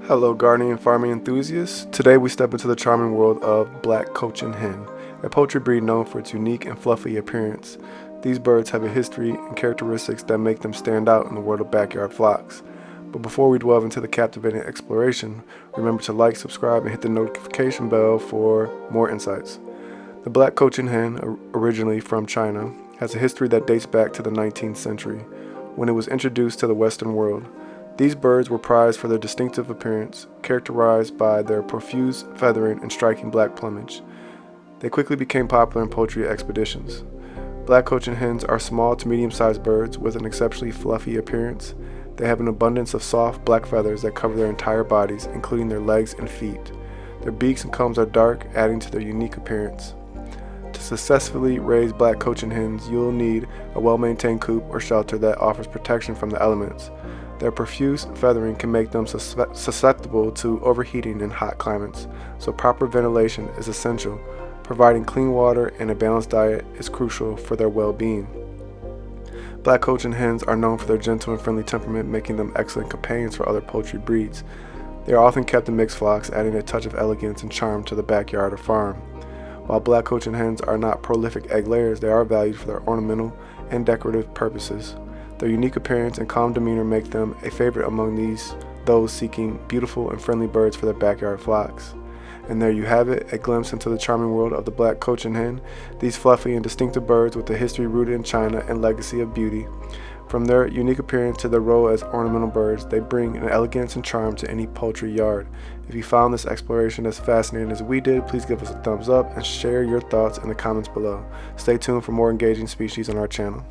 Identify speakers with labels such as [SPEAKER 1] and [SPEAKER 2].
[SPEAKER 1] Hello gardening and farming enthusiasts. Today we step into the charming world of Black Cochin Hen, a poultry breed known for its unique and fluffy appearance. These birds have a history and characteristics that make them stand out in the world of backyard flocks. But before we delve into the captivating exploration, remember to like, subscribe, and hit the notification bell for more insights. The Black Cochin Hen, originally from China, has a history that dates back to the 19th century, when it was introduced to the Western world. These birds were prized for their distinctive appearance, characterized by their profuse feathering and striking black plumage. They quickly became popular in poultry expeditions. Black Cochin hens are small to medium-sized birds with an exceptionally fluffy appearance. They have an abundance of soft black feathers that cover their entire bodies, including their legs and feet. Their beaks and combs are dark, adding to their unique appearance. To successfully raise Black Cochin hens, you'll need a well-maintained coop or shelter that offers protection from the elements. Their profuse feathering can make them susceptible to overheating in hot climates, so proper ventilation is essential. Providing clean water and a balanced diet is crucial for their well-being. Black Cochin hens are known for their gentle and friendly temperament, making them excellent companions for other poultry breeds. They are often kept in mixed flocks, adding a touch of elegance and charm to the backyard or farm. While Black Cochin hens are not prolific egg layers, they are valued for their ornamental and decorative purposes. Their unique appearance and calm demeanor make them a favorite among those seeking beautiful and friendly birds for their backyard flocks. And there you have it, a glimpse into the charming world of the Black Cochin hen, these fluffy and distinctive birds with a history rooted in China and legacy of beauty. From their unique appearance to their role as ornamental birds, they bring an elegance and charm to any poultry yard. If you found this exploration as fascinating as we did, please give us a thumbs up and share your thoughts in the comments below. Stay tuned for more engaging species on our channel.